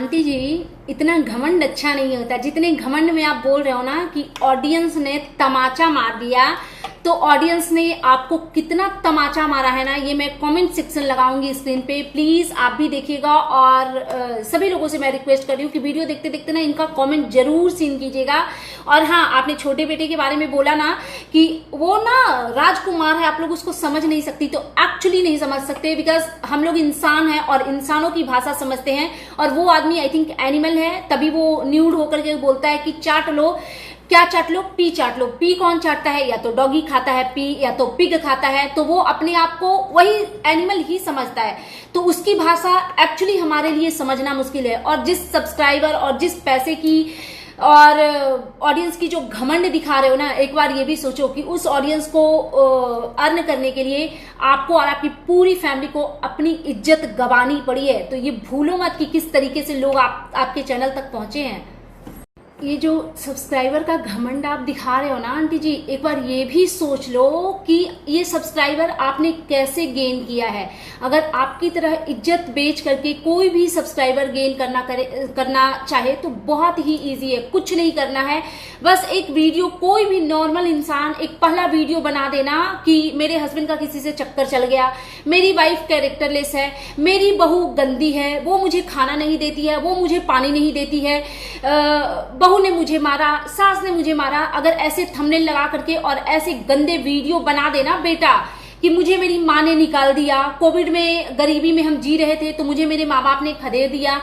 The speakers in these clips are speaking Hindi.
आंटी जी, इतना घमंड अच्छा नहीं होता। जितने घमंड में आप बोल रहे हो ना कि ऑडियंस ने तमाचा मार दिया, तो ऑडियंस ने आपको कितना तमाचा मारा है ना, ये मैं कमेंट सेक्शन लगाऊंगी स्क्रीन पे, प्लीज आप भी देखिएगा। और सभी लोगों से मैं रिक्वेस्ट कर रही हूँ कि वीडियो देखते देखते ना इनका कमेंट जरूर सीन कीजिएगा। और हाँ, आपने छोटे बेटे के बारे में बोला ना कि वो ना राजकुमार है, आप लोग उसको समझ नहीं सकती, तो एक्चुअली नहीं समझ सकते, बिकॉज हम लोग इंसान हैं और इंसानों की भाषा समझते हैं। और वो आदमी आई थिंक एनिमल है, तभी वो न्यूड होकर के बोलता है कि चाट लो, क्या चाट लो, पी चाट लो। पी कौन चाटता है? या तो डॉगी खाता है पी, या तो पिग खाता है। तो वो अपने आप को वही एनिमल ही समझता है, तो उसकी भाषा एक्चुअली हमारे लिए समझना मुश्किल है। और जिस सब्सक्राइबर और जिस पैसे की और ऑडियंस की जो घमंड दिखा रहे हो ना, एक बार ये भी सोचो कि उस ऑडियंस को अर्न करने के लिए आपको और आपकी पूरी फैमिली को अपनी इज्जत गंवानी पड़ी है। तो ये भूलो मत कि किस तरीके से लोग आपके चैनल तक पहुंचे हैं। ये जो सब्सक्राइबर का घमंड आप दिखा रहे हो ना आंटी जी, एक बार ये भी सोच लो कि ये सब्सक्राइबर आपने कैसे गेन किया है। अगर आपकी तरह इज्जत बेच करके कोई भी सब्सक्राइबर गेन करना चाहे तो बहुत ही इजी है, कुछ नहीं करना है। बस एक वीडियो, कोई भी नॉर्मल इंसान एक पहला वीडियो बना देना कि मेरे हस्बैंड का किसी से चक्कर चल गया, मेरी वाइफ कैरेक्टरलेस है, मेरी बहू गंदी है, वो मुझे खाना नहीं देती है, वो मुझे पानी नहीं देती है, बहू ने मुझे मारा, सास ने मुझे मारा। अगर ऐसे थंबनेल लगा करके और ऐसे गंदे वीडियो बना देना बेटा कि मुझे मेरी माँ ने निकाल दिया, कोविड में गरीबी में हम जी रहे थे तो मुझे मेरे माँ बाप ने खदेड़ दिया,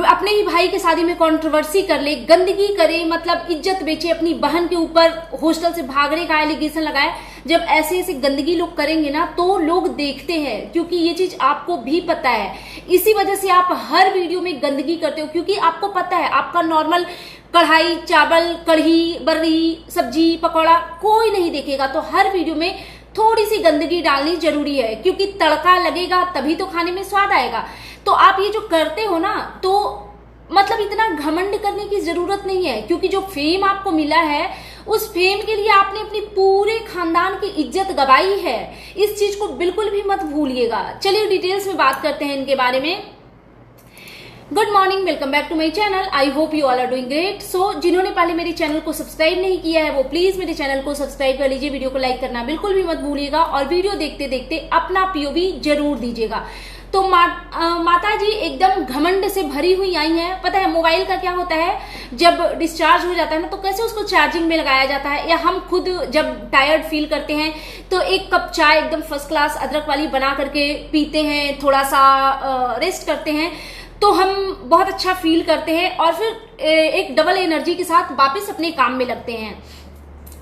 अपने ही भाई के शादी में कंट्रोवर्सी कर ले, गंदगी करे, मतलब इज्जत बेचे, अपनी बहन के ऊपर हॉस्टल से भागने का एलिगेशन लगाए। जब ऐसे ऐसे गंदगी लोग करेंगे ना तो लोग देखते हैं, क्योंकि ये चीज आपको भी पता है। इसी वजह से आप हर वीडियो में गंदगी करते हो, क्योंकि आपको पता है आपका नॉर्मल कढ़ाई, चावल, कढ़ी, बर्री, सब्जी, पकौड़ा कोई नहीं देखेगा। तो हर वीडियो में थोड़ी सी गंदगी डालनी जरूरी है, क्योंकि तड़का लगेगा तभी तो खाने में स्वाद आएगा। तो आप ये जो करते हो ना, तो मतलब इतना घमंड करने की जरूरत नहीं है, क्योंकि जो फेम आपको मिला है उस फेम के लिए आपने अपनी पूरे खानदान की इज्जत गंवाई है। इस चीज को बिल्कुल भी मत भूलिएगा। चलिए डिटेल्स में बात करते हैं इनके बारे में। Good morning, welcome back to my channel. I hope you all are doing great. So जिन्होंने पहले मेरे चैनल को सब्सक्राइब नहीं किया है वो प्लीज मेरे चैनल को सब्सक्राइब कर लीजिए, वीडियो को लाइक करना बिल्कुल भी मत भूलिएगा, और वीडियो देखते देखते अपना पीओवी जरूर दीजिएगा। तो माता जी एकदम घमंड से भरी हुई आई हैं। पता है मोबाइल का क्या होता है, जब डिस्चार्ज हो जाता है ना तो कैसे उसको चार्जिंग में लगाया जाता है, या हम खुद जब टायर्ड फील करते हैं तो एक कप चाय एकदम फर्स्ट क्लास अदरक वाली बना करके पीते हैं, थोड़ा सा रेस्ट करते हैं तो हम बहुत अच्छा फील करते हैं, और फिर एक डबल एनर्जी के साथ वापस अपने काम में लगते हैं।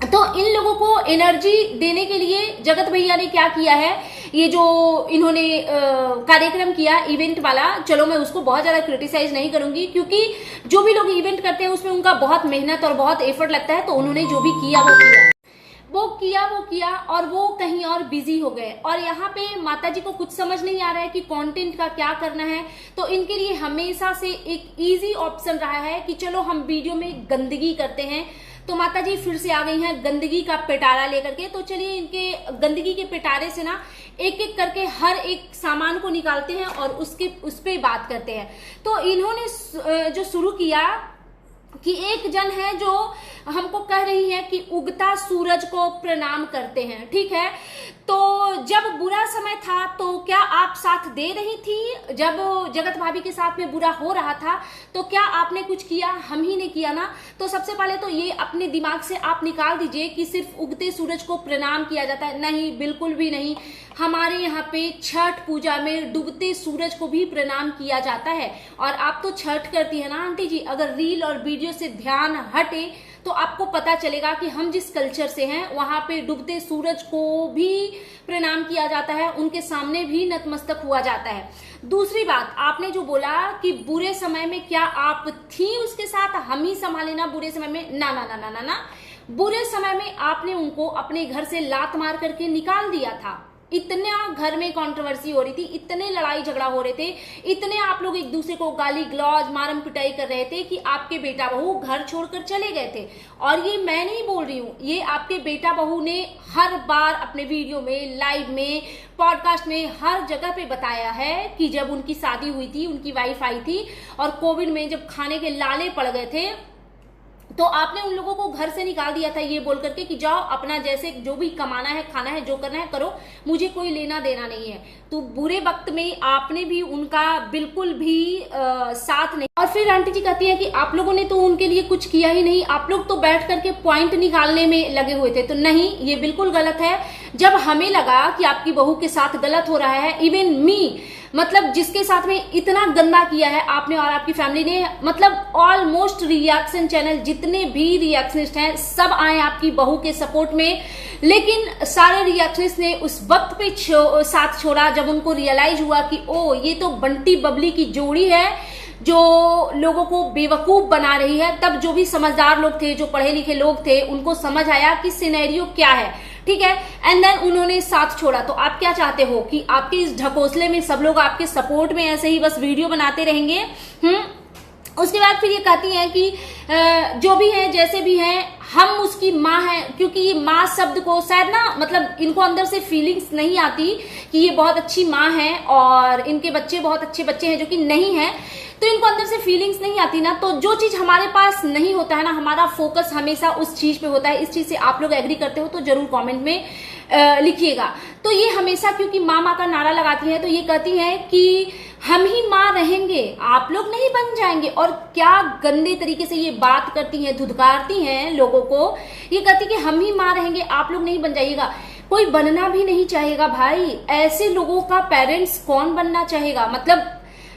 तो इन लोगों को एनर्जी देने के लिए जगत भैया ने क्या किया है, ये जो इन्होंने कार्यक्रम किया इवेंट वाला, चलो मैं उसको बहुत ज्यादा क्रिटिसाइज नहीं करूंगी, क्योंकि जो भी लोग इवेंट करते हैं उसमें उनका बहुत मेहनत और बहुत एफर्ट लगता है। तो उन्होंने जो भी किया वो किया और वो कहीं और बिजी हो गए। और यहाँ पे माता जी को कुछ समझ नहीं आ रहा है कि कंटेंट का क्या करना है। तो इनके लिए हमेशा से एक इजी ऑप्शन रहा है कि चलो हम वीडियो में गंदगी करते हैं। तो माता जी फिर से आ गई हैं गंदगी का पिटारा लेकर के। तो चलिए इनके गंदगी के पिटारे से ना एक एक करके हर एक सामान को निकालते हैं और उस पे बात करते हैं। तो इन्होंने जो शुरू किया कि एक जन है जो हमको कह रही है कि उगता सूरज को प्रणाम करते हैं, ठीक है। तो जब बुरा समय था तो क्या आप साथ दे रही थी? जब जगत भाभी के साथ में बुरा हो रहा था तो क्या आपने कुछ किया? हम ही ने किया ना। तो सबसे पहले तो ये अपने दिमाग से आप निकाल दीजिए कि सिर्फ उगते सूरज को प्रणाम किया जाता है। नहीं, बिल्कुल भी नहीं। हमारे यहाँ पे छठ पूजा में डूबते सूरज को भी प्रणाम किया जाता है। और आप तो छठ करती है ना आंटी जी, अगर रील और वीडियो से ध्यान हटे तो आपको पता चलेगा कि हम जिस कल्चर से हैं वहां पे डूबते सूरज को भी प्रणाम किया जाता है, उनके सामने भी नतमस्तक हुआ जाता है। दूसरी बात, आपने जो बोला कि बुरे समय में क्या आप थी उसके साथ, हम ही संभाले ना बुरे समय में, ना ना ना ना ना ना। बुरे समय में आपने उनको अपने घर से लात मार करके निकाल दिया था। इतना घर में कंट्रोवर्सी हो रही थी, इतने लड़ाई झगड़ा हो रहे थे, इतने आप लोग एक दूसरे को गाली गलौज मारम पिटाई कर रहे थे कि आपके बेटा बहू घर छोड़कर चले गए थे। और ये मैं नहीं बोल रही हूँ, ये आपके बेटा बहू ने हर बार अपने वीडियो में, लाइव में, पॉडकास्ट में, हर जगह पे बताया है कि जब उनकी शादी हुई थी, उनकी वाइफ आई थी और कोविड में जब खाने के लाले पड़ गए थे तो आपने उन लोगों को घर से निकाल दिया था ये बोल करके कि जाओ अपना जैसे जो भी कमाना है, खाना है, जो करना है करो, मुझे कोई लेना देना नहीं है। तो बुरे वक्त में आपने भी उनका बिल्कुल भी साथ नहीं। और फिर आंटी जी कहती है कि आप लोगों ने तो उनके लिए कुछ किया ही नहीं, आप लोग तो बैठ करके पॉइंट निकालने में लगे हुए थे। तो नहीं, ये बिल्कुल गलत है। जब हमें लगा कि आपकी बहू के साथ गलत हो रहा है, इवन मी, मतलब जिसके साथ में इतना गंदा किया है आपने और आपकी फैमिली ने, मतलब ऑलमोस्ट रिएक्शन चैनल जितने भी रिएक्शनिस्ट हैं सब आए आपकी बहू के सपोर्ट में, लेकिन सारे रिएक्शनिस्ट ने उस वक्त पे साथ छोड़ा जब उनको रियलाइज हुआ कि ओ ये तो बंटी बबली की जोड़ी है जो लोगों को बेवकूफ बना रही है। तब जो भी समझदार लोग थे, जो पढ़े लिखे लोग थे, उनको समझ आया कि सिनेरियो क्या है, ठीक है, एंड देन उन्होंने साथ छोड़ा। तो आप क्या चाहते हो कि आपके इस ढकोसले में सब लोग आपके सपोर्ट में ऐसे ही बस वीडियो बनाते रहेंगे? उसके बाद फिर ये कहती हैं कि जो भी है जैसे भी है हम उसकी माँ हैं, क्योंकि ये माँ शब्द को शायद ना, मतलब इनको अंदर से फीलिंग्स नहीं आती कि ये बहुत अच्छी माँ है और इनके बच्चे बहुत अच्छे बच्चे हैं, जो कि नहीं है। तो इनको अंदर से फीलिंग्स नहीं आती ना, तो जो चीज हमारे पास नहीं होता है ना, हमारा फोकस हमेशा उस चीज पे होता है। इस चीज से आप लोग एग्री करते हो तो जरूर कमेंट में लिखिएगा। तो ये हमेशा क्योंकि माँ माँ का नारा लगाती है, तो ये कहती है कि हम ही माँ रहेंगे, आप लोग नहीं बन जाएंगे। और क्या गंदे तरीके से ये बात करती हैं, धुतकारती हैं लोगों को। ये कहती कि हम ही माँ रहेंगे, आप लोग नहीं बन जाइएगा। कोई बनना भी नहीं चाहेगा भाई, ऐसे लोगों का पेरेंट्स कौन बनना चाहेगा? मतलब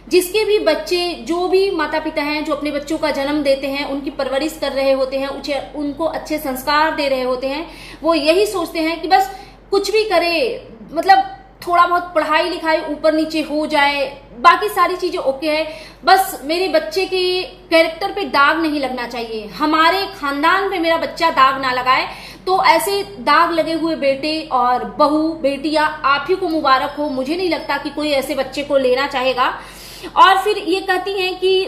जिसके भी बच्चे, जो भी माता पिता हैं जो अपने बच्चों का जन्म देते हैं, उनकी परवरिश कर रहे होते हैं, उनको अच्छे संस्कार दे रहे होते हैं, वो यही सोचते हैं कि बस कुछ भी करे, मतलब थोड़ा बहुत पढ़ाई लिखाई ऊपर नीचे हो जाए, बाकी सारी चीजें ओके है, बस मेरे बच्चे के कैरेक्टर पे दाग नहीं लगना चाहिए, हमारे खानदान पे मेरा बच्चा दाग ना लगाए। तो ऐसे दाग लगे हुए बेटे और बहू बेटियां आप ही को मुबारक हो। मुझे नहीं लगता कि कोई ऐसे बच्चे को लेना चाहेगा। और फिर ये कहती हैं कि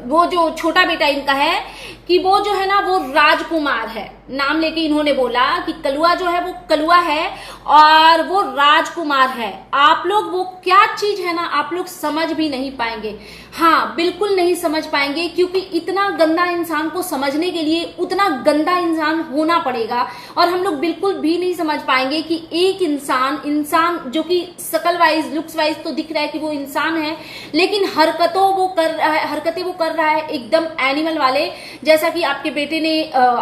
वो जो छोटा बेटा इनका है कि वो जो है ना वो राजकुमार है, नाम लेके इन्होंने बोला कि कलुआ जो है वो कलुआ है और वो राजकुमार है। आप लोग वो क्या चीज है ना, आप लोग समझ भी नहीं पाएंगे। हाँ, बिल्कुल नहीं समझ पाएंगे, क्योंकि इतना गंदा इंसान को समझने के लिए उतना गंदा इंसान होना पड़ेगा। और हम लोग बिल्कुल भी नहीं समझ पाएंगे कि एक इंसान जो कि शकल वाइज, लुक्स वाइज तो दिख रहा है कि वो इंसान है, लेकिन हरकतें वो कर रहा है एकदम एनिमल वाले, जैसा कि आपके बेटे ने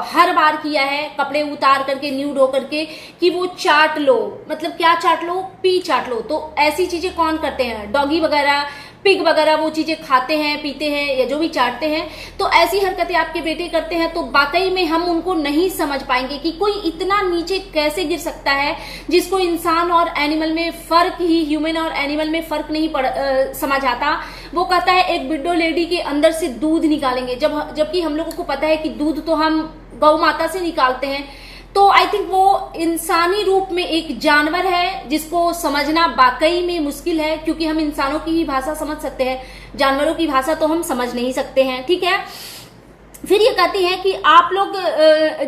हर बार किया है, कपड़े उतार करके, न्यूड हो करके, कि वो चाट लो, मतलब क्या चाट लो, पी चाट लो। तो ऐसी चीजें कौन करते हैं? डॉगी वगैरह, पिग वगैरह वो चीजें खाते हैं, पीते हैं या जो भी चाटते हैं। तो ऐसी हरकतें आपके बेटे करते हैं, तो वाकई में हम उनको नहीं समझ पाएंगे कि कोई इतना नीचे कैसे गिर सकता है, जिसको इंसान और एनिमल में फर्क ही, ह्यूमन और एनिमल में फर्क नहीं समझ आता। वो कहता है एक विडो लेडी के अंदर से दूध निकालेंगे, जबकि हम लोगों को पता है कि दूध तो हम गौ माता से निकालते हैं। तो आई थिंक वो इंसानी रूप में एक जानवर है जिसको समझना वाकई में मुश्किल है, क्योंकि हम इंसानों की ही भाषा समझ सकते हैं, जानवरों की भाषा तो हम समझ नहीं सकते हैं, ठीक है। फिर ये कहती है कि आप लोग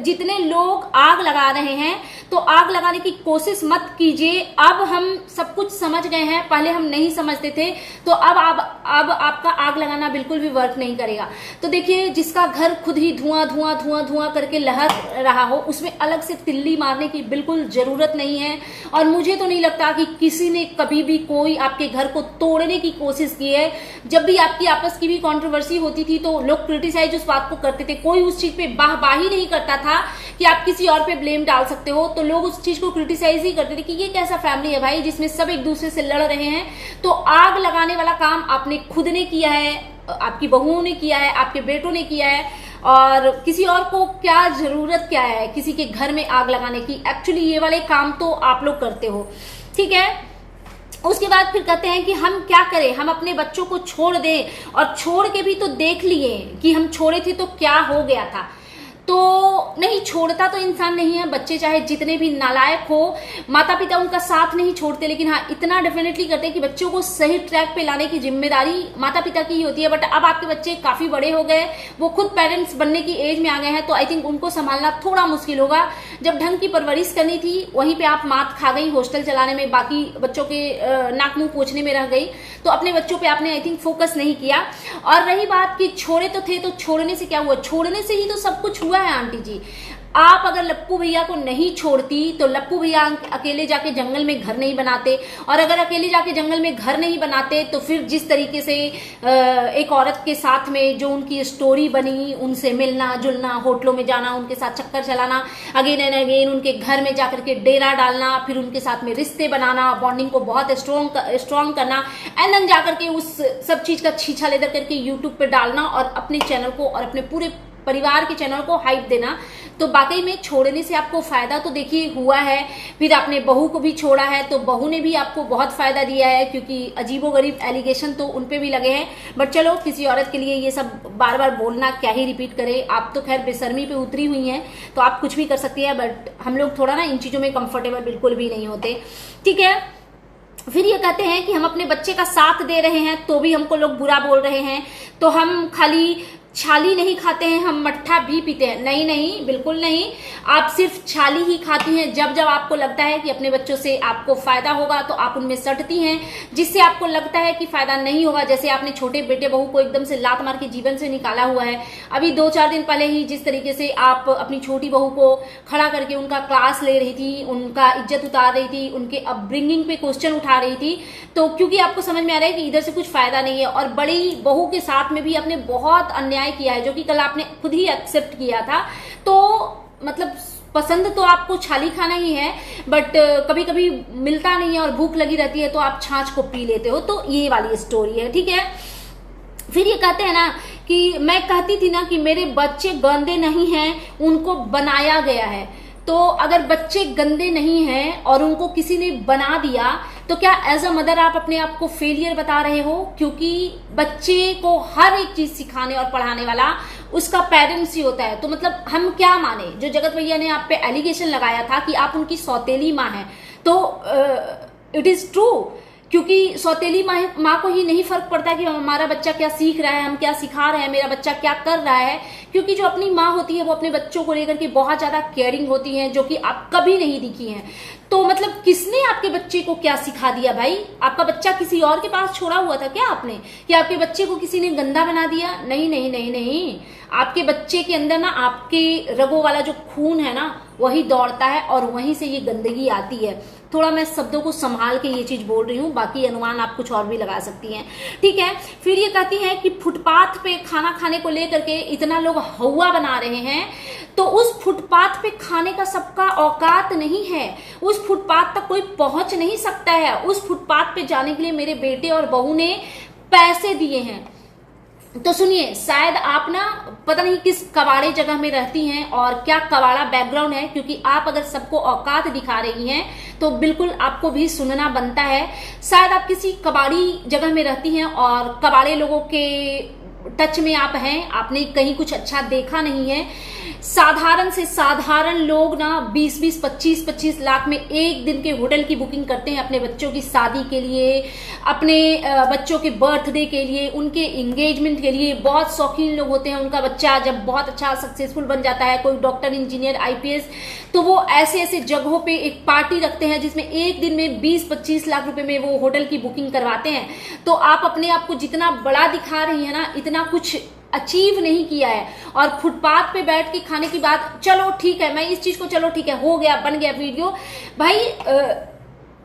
जितने लोग आग लगा रहे हैं तो आग लगाने की कोशिश मत कीजिए। अब हम सब कुछ समझ गए हैं, पहले हम नहीं समझते थे, तो अब आपका आग लगाना बिल्कुल भी वर्क नहीं करेगा। तो देखिए, जिसका घर खुद ही धुआं धुआं धुआं धुआं करके लहर रहा हो, उसमें अलग से तिल्ली मारने की बिल्कुल जरूरत नहीं है। और मुझे तो नहीं लगता कि किसी ने कभी भी कोई आपके घर को तोड़ने की कोशिश की है। जब भी आपकी आपस की भी कंट्रोवर्सी होती थी तो लोग क्रिटिसाइज उस बात को करते थे, कोई उस चीज पे वाहवाही नहीं करता था कि आप किसी और पे ब्लेम डाल सकते हो। तो लोग उस चीज को क्रिटिसाइज ही करते थे कि ये कैसा फैमिली है भाई जिसमें सब एक दूसरे से लड़ रहे हैं। तो आग लगाने वाला काम आपने खुद ने किया है, आपकी बहुओं ने किया है, आपके बेटों ने किया है, और किसी और को क्या जरूरत क्या है किसी के घर में आग लगाने की। एक्चुअली ये वाले काम तो आप लोग करते हो, ठीक है। उसके बाद फिर कहते हैं कि हम क्या करें, हम अपने बच्चों को छोड़ दें, और छोड़ के भी तो देख लिए कि हम छोड़े थे तो क्या हो गया था। तो नहीं छोड़ता तो इंसान नहीं है, बच्चे चाहे जितने भी नालायक हो, माता पिता उनका साथ नहीं छोड़ते, लेकिन हाँ इतना डेफिनेटली करते हैं कि बच्चों को सही ट्रैक पे लाने की जिम्मेदारी माता पिता की ही होती है। बट अब आपके बच्चे काफी बड़े हो गए, वो खुद पेरेंट्स बनने की एज में आ गए हैं, तो आई थिंक उनको संभालना थोड़ा मुश्किल होगा। जब ढंग की परवरिश करनी थी वहीं पे आप मात खा गई हॉस्टल चलाने में, बाकी बच्चों के नाक मुंह पोंछने में रह गई, तो अपने बच्चों पे आपने आई थिंक फोकस नहीं किया। और रही बात कि छोड़े तो थे, तो छोड़ने से क्या हुआ? छोड़ने से ही तो सब कुछ हुआ है आंटी जी। आप अगर लप्पू भैया को नहीं छोड़ती तो लप्पू भैया अकेले जाके जंगल में घर नहीं बनाते, और अगर अकेले जाके जंगल में घर नहीं बनाते तो फिर जिस तरीके से एक औरत के साथ में जो उनकी स्टोरी बनी, उनसे मिलना जुलना, होटलों में जाना, उनके साथ चक्कर चलाना, अगेन एंड अगेन उनके घर में जाकर के डेरा डालना, फिर उनके साथ में रिश्ते बनाना, बॉन्डिंग को बहुत स्ट्रॉन्ग करना, एंड देन जाकर के उस सब चीज का छीछा लेकर करके यूट्यूब पे डालना और अपने चैनल को और अपने पूरे परिवार के चैनल को हाइप देना, तो वाकई में छोड़ने से आपको फायदा तो देखिए हुआ है। फिर आपने बहू को भी छोड़ा है तो बहू ने भी आपको बहुत फायदा दिया है, क्योंकि अजीबोगरीब एलिगेशन तो उनपे भी लगे हैं। बट चलो, किसी औरत के लिए ये सब बार बार बोलना क्या ही रिपीट करे। आप तो खैर बेशर्मी पे उतरी हुई हैं तो आप कुछ भी कर सकती है, बट हम लोग थोड़ा ना इन चीजों में कंफर्टेबल बिल्कुल भी नहीं होते, ठीक है। फिर ये कहते हैं कि हम अपने बच्चे का साथ दे रहे हैं तो भी हमको लोग बुरा बोल रहे हैं, तो हम खाली छाली नहीं खाते हैं, हम मट्ठा भी पीते हैं। नहीं नहीं, बिल्कुल नहीं, आप सिर्फ छाली ही खाती हैं जब जब आपको लगता है कि अपने बच्चों से आपको फायदा होगा तो आप उनमें सटती हैं, जिससे आपको लगता है कि फायदा नहीं होगा, जैसे आपने छोटे बेटे बहू को एकदम से लात मार के जीवन से निकाला हुआ है। अभी 2-4 दिन पहले ही जिस तरीके से आप अपनी छोटी बहू को खड़ा करके उनका क्लास ले रही थी, उनका इज्जत उतार रही थी, उनके अपब्रिंगिंग पे क्वेश्चन उठा रही थी, तो क्योंकि आपको समझ में आ रहा है कि इधर से कुछ फायदा नहीं है, और बड़ी बहू के साथ में भी आपने बहुत अन्याय किया है, जो कि कल आपने खुद ही एक्सेप्ट किया था। तो मतलब पसंद तो आपको छाली खाना ही है, बट कभी कभी मिलता नहीं है और भूख लगी रहती है तो आप छाछ को पी लेते हो, तो ये वाली स्टोरी है, ठीक है। फिर ये कहते हैं ना कि मैं कहती थी ना कि मेरे बच्चे गंदे नहीं हैं, उनको बनाया गया है। तो अगर बच्चे गंदे नहीं हैं और उनको किसी ने बना दिया, तो क्या एज अ मदर आप अपने आप को फेलियर बता रहे हो? क्योंकि बच्चे को हर एक चीज सिखाने और पढ़ाने वाला उसका पेरेंट्स ही होता है। तो मतलब हम क्या माने, जो जगत भैया ने आप पे एलिगेशन लगाया था कि आप उनकी सौतेली माँ हैं, तो इट इज ट्रू, क्योंकि सौतेली माँ को ही नहीं फर्क पड़ता कि हमारा बच्चा क्या सीख रहा है, हम क्या सिखा रहे हैं, मेरा बच्चा क्या कर रहा है, क्योंकि जो अपनी माँ होती है वो अपने बच्चों को लेकर के बहुत ज्यादा केयरिंग होती है, जो कि आप कभी नहीं दिखी हैं। तो मतलब किसने आपके बच्चे को क्या सिखा दिया भाई? आपका बच्चा किसी और के पास छोड़ा हुआ था क्या आपने, कि आपके बच्चे को किसी ने गंदा बना दिया? नहीं नहीं नहीं नहीं, आपके बच्चे के अंदर ना आपके रगों वाला जो खून है ना वही दौड़ता है और वहीं से ये गंदगी आती है। थोड़ा मैं शब्दों को संभाल के ये चीज बोल रही हूँ, बाकी अनुमान आप कुछ और भी लगा सकती हैं, ठीक है। फिर ये कहती है कि फुटपाथ पे खाना खाने को लेकर के इतना लोग हवा बना रहे हैं, तो उस फुटपाथ पे खाने का सबका औकात नहीं है, उस फुटपाथ तक कोई पहुंच नहीं सकता है। उस फुटपाथ पे जाने के लिए मेरे बेटे और बहू ने पैसे दिए हैं। तो सुनिए, शायद आप ना पता नहीं किस कबाड़े जगह में रहती हैं और क्या कबाड़ा बैकग्राउंड है, क्योंकि आप अगर सबको औकात दिखा रही हैं तो बिल्कुल आपको भी सुनना बनता है। शायद आप किसी कबाड़ी जगह में रहती हैं और कबाड़े लोगों के टच में आप हैं, आपने कहीं कुछ अच्छा देखा नहीं है। साधारण से साधारण लोग ना 20-20, 25-25 लाख में एक दिन के होटल की बुकिंग करते हैं अपने बच्चों की शादी के लिए, अपने बच्चों के बर्थडे के लिए, उनके एंगेजमेंट के लिए। बहुत शौकीन लोग होते हैं, उनका बच्चा जब बहुत अच्छा सक्सेसफुल बन जाता है, कोई डॉक्टर, इंजीनियर, IPS, तो वो ऐसे ऐसे जगहों पे एक पार्टी रखते हैं जिसमें एक दिन में 20-25 लाख रुपए में वो होटल की बुकिंग करवाते हैं। तो आप अपने आप को जितना बड़ा दिखा रही है ना, इतना कुछ अचीव नहीं किया है। और फुटपाथ पे बैठ के खाने की बात, चलो ठीक है, मैं इस चीज को, चलो ठीक है, हो गया, बन गया वीडियो भाई,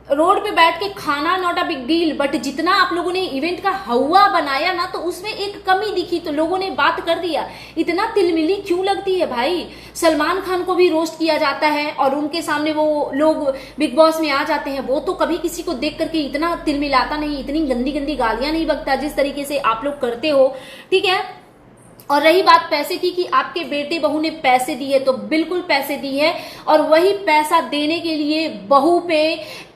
रोड पे बैठ के खाना not a big deal, but जितना आप लोगों ने इवेंट का हवा बनाया ना, तो उसमें एक कमी दिखी तो लोगों ने बात कर दिया। इतना तिलमिली क्यों लगती है भाई? सलमान खान को भी रोस्ट किया जाता है और उनके सामने वो लोग बिग बॉस में आ जाते हैं, वो तो कभी किसी को देख करके इतना तिलमिलाता नहीं, इतनी गंदी गंदी गालियां नहीं बकता जिस तरीके से आप लोग करते हो, ठीक है। और रही बात पैसे की कि आपके बेटे बहू ने पैसे दिए, तो बिल्कुल पैसे दी है, और वही पैसा देने के लिए बहू पे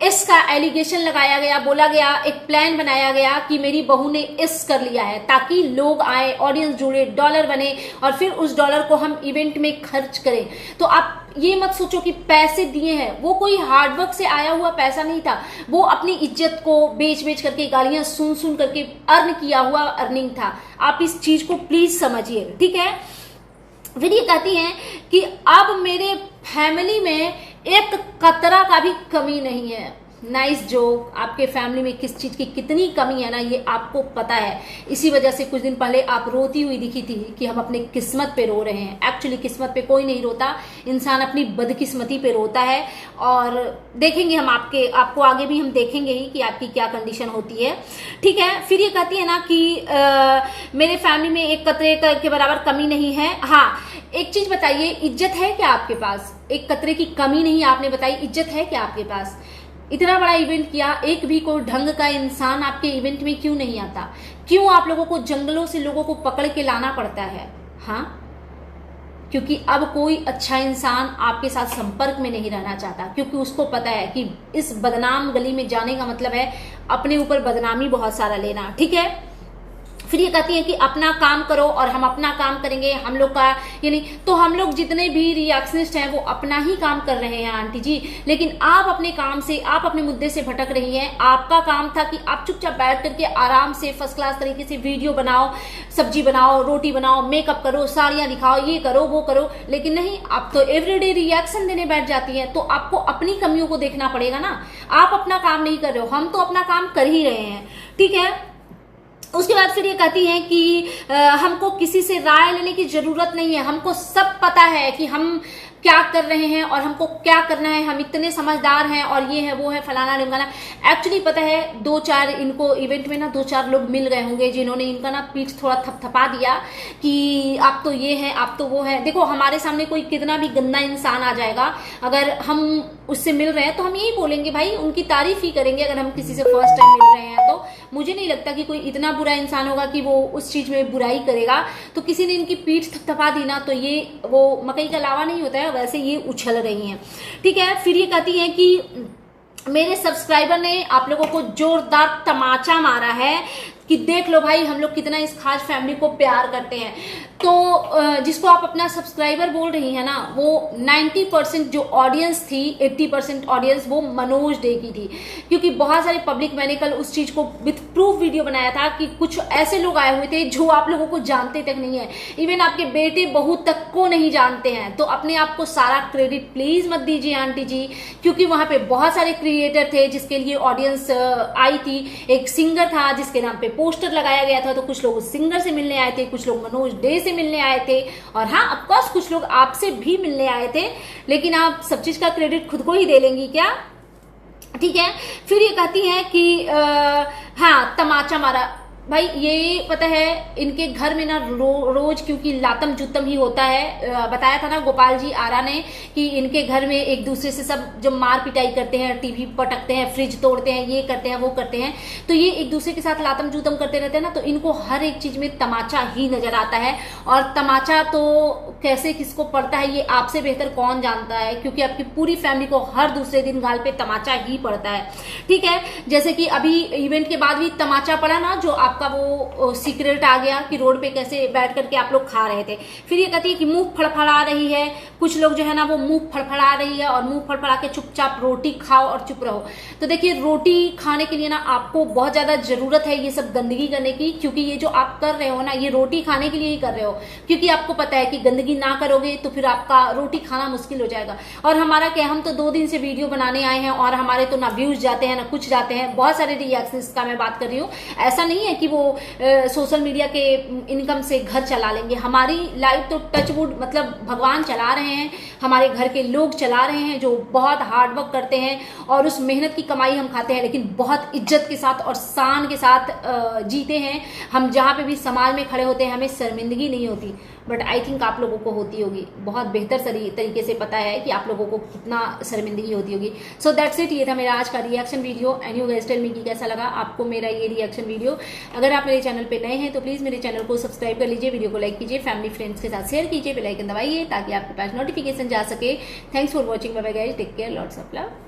इसका एलिगेशन लगाया गया, बोला गया, एक प्लान बनाया गया कि मेरी बहू ने इस कर लिया है, ताकि लोग आए, ऑडियंस जुड़े, डॉलर बने, और फिर उस डॉलर को हम इवेंट में खर्च करें। तो आप ये मत सोचो कि पैसे दिए हैं, वो कोई हार्डवर्क से आया हुआ पैसा नहीं था, वो अपनी इज्जत को बेच बेच करके, गालियां सुन सुन करके अर्न किया हुआ अर्निंग था। आप इस चीज को प्लीज समझिए, ठीक है। फिर ये कहती हैं कि अब मेरे फैमिली में एक कतरा का भी कमी नहीं है। Nice joke. आपके फैमिली में किस चीज की कितनी कमी है ना, ये आपको पता है। इसी वजह से कुछ दिन पहले आप रोती हुई दिखी थी कि हम अपने किस्मत पे रो रहे हैं। एक्चुअली किस्मत पे कोई नहीं रोता, इंसान अपनी बदकिस्मती पे रोता है। और देखेंगे हम आपको आगे भी हम देखेंगे ही कि आपकी क्या कंडीशन होती है, ठीक है। फिर ये कहती है ना कि मेरे फैमिली में एक कतरे के बराबर कमी नहीं है। हाँ, एक चीज बताइए, इज्जत है क्या आपके पास? एक कतरे की कमी नहीं आपने बताई, इज्जत है क्या आपके पास? इतना बड़ा इवेंट किया, एक भी कोई ढंग का इंसान आपके इवेंट में क्यों नहीं आता? क्यों आप लोगों को जंगलों से लोगों को पकड़ के लाना पड़ता है? हाँ, क्योंकि अब कोई अच्छा इंसान आपके साथ संपर्क में नहीं रहना चाहता, क्योंकि उसको पता है कि इस बदनाम गली में जाने का मतलब है अपने ऊपर बदनामी बहुत सारा लेना, ठीक है। फिर ये कहती है कि अपना काम करो और हम अपना काम करेंगे, हम लोग का यानी, तो हम लोग जितने भी रिएक्शनिस्ट हैं वो अपना ही काम कर रहे हैं आंटी जी, लेकिन आप अपने काम से, आप अपने मुद्दे से भटक रही हैं। आपका काम था कि आप चुपचाप बैठ करके आराम से फर्स्ट क्लास तरीके से वीडियो बनाओ, सब्जी बनाओ, रोटी बनाओ, मेकअप करो, साड़ियां दिखाओ, ये करो वो करो, लेकिन नहीं, आप तो एवरीडे रिएक्शन देने बैठ जाती हैं। तो आपको अपनी कमियों को देखना पड़ेगा ना। आप अपना काम नहीं कर रहे हो, हम तो अपना काम कर ही रहे हैं, ठीक है। उसके बाद फिर ये कहती हैं कि हमको किसी से राय लेने की जरूरत नहीं है, हमको सब पता है कि हम क्या कर रहे हैं और हमको क्या करना है, हम इतने समझदार हैं और ये है वो है फलाना ढिमकाना। एक्चुअली पता है, 2-4 इनको इवेंट में ना 2-4 लोग मिल गए होंगे जिन्होंने इनका ना पीठ थोड़ा थपथपा दिया कि आप तो ये है, आप तो वो है। देखो, हमारे सामने कोई कितना भी गंदा इंसान आ जाएगा, अगर हम उससे मिल रहे हैं तो हम यही बोलेंगे भाई, उनकी तारीफ ही करेंगे। अगर हम किसी से फर्स्ट टाइम मिल रहे हैं तो मुझे नहीं लगता कि कोई इतना बुरा इंसान होगा कि वो उस चीज में बुराई करेगा। तो किसी ने इनकी पीठ थपथपा दी ना, तो ये वो मकई का लावा नहीं होता है, वैसे ये उछल रही हैं, ठीक है। फिर ये कहती हैं कि मेरे सब्सक्राइबर ने आप लोगों को जोरदार तमाचा मारा है कि देख लो भाई, हम लोग कितना इस खास फैमिली को प्यार करते हैं। तो जिसको आप अपना सब्सक्राइबर बोल रही है ना, वो 90% जो ऑडियंस थी, 80% ऑडियंस वो मनोज डे की थी, क्योंकि बहुत सारे पब्लिक, मैंने कल उस चीज को विथ प्रूफ वीडियो बनाया था कि कुछ ऐसे लोग आए हुए थे जो आप लोगों को जानते तक नहीं है, इवन आपके बेटे बहू तक को नहीं जानते हैं। तो अपने आप को सारा क्रेडिट प्लीज मत दीजिए आंटी जी, क्योंकि वहां पे बहुत सारे क्रिएटर थे जिसके लिए ऑडियंस आई थी। एक सिंगर था जिसके नाम पे पोस्टर लगाया गया था, तो कुछ लोग उस सिंगर से मिलने आए थे, कुछ लोग मनोज डे से मिलने आए थे, और हाँ ऑफकोर्स कुछ लोग आपसे भी मिलने आए थे। लेकिन आप सब चीज का क्रेडिट खुद को ही दे लेंगी क्या? ठीक है। फिर ये कहती हैं कि हाँ, तमाचा मारा। भाई ये पता है, इनके घर में ना रोज क्योंकि लातम जुतम ही होता है। बताया था ना गोपाल जी आरा ने कि इनके घर में एक दूसरे से सब जब मार पिटाई करते हैं, टीवी पटकते हैं, फ्रिज तोड़ते हैं, ये करते हैं वो करते हैं, तो ये एक दूसरे के साथ लातम जुतम करते रहते हैं ना, तो इनको हर एक चीज में तमाचा ही नजर आता है। और तमाचा तो कैसे किसको पड़ता है ये आपसे बेहतर कौन जानता है, क्योंकि आपकी पूरी फैमिली को हर दूसरे दिन गाल पे तमाचा ही पड़ता है, ठीक है। जैसे कि अभी इवेंट के बाद भी तमाचा पड़ा ना, जो आपका वो सीक्रेट आ गया कि रोड पे कैसे बैठ करके आप लोग खा रहे थे। फिर ये कहती है कि मुंह फड़फड़ा रही है, कुछ लोग जो है ना वो मुंह फड़फड़ा रही है, और मुंह फड़फड़ा के चुपचाप रोटी खाओ और चुप रहो। तो देखिए, रोटी खाने के लिए ना आपको बहुत ज्यादा जरूरत है ये सब गंदगी करने की, क्योंकि ये जो आप कर रहे हो ना, ये रोटी खाने के लिए ही कर रहे हो, क्योंकि आपको पता है कि गंदगी ना करोगे तो फिर आपका रोटी खाना मुश्किल हो जाएगा। और हमारा क्या, हम तो 2 दिन से वीडियो बनाने आए हैं और हमारे तो ना व्यूज जाते हैं ना कुछ जाते हैं। बहुत सारे रिएक्शंस का मैं बात कर रही हूँ, ऐसा नहीं है कि वो सोशल मीडिया के इनकम से घर चला लेंगे। हमारी लाइफ तो टचवुड मतलब भगवान चला रहे हैं, हमारे घर के लोग चला रहे हैं जो बहुत हार्डवर्क करते हैं, और उस मेहनत की कमाई हम खाते हैं, लेकिन बहुत इज्जत के साथ और शान के साथ जीते हैं। हम जहाँ पे भी समाज में खड़े होते हैं हमें शर्मिंदगी नहीं होती। बट आई थिंक आप लोगों लोगों को होती होगी, बहुत बेहतर तरीके से पता है कि आप लोगों को कितना शर्मिंदगी होती होगी। सो दैट्स इट, ये था मेरा आज का reaction video. And you guys tell me कि कैसा लगा आपको मेरा ये रिएक्शन वीडियो। अगर आप मेरे चैनल पे नए हैं तो प्लीज मेरे चैनल को सब्सक्राइब कर लीजिए, वीडियो को लाइक कीजिए, फैमिली फ्रेंड्स के साथ शेयर कीजिए, बेल आइकन दबाइए ताकि आपके पास नोटिफिकेशन जा सके। Thanks for watching, bye bye guys, take care, lots of love.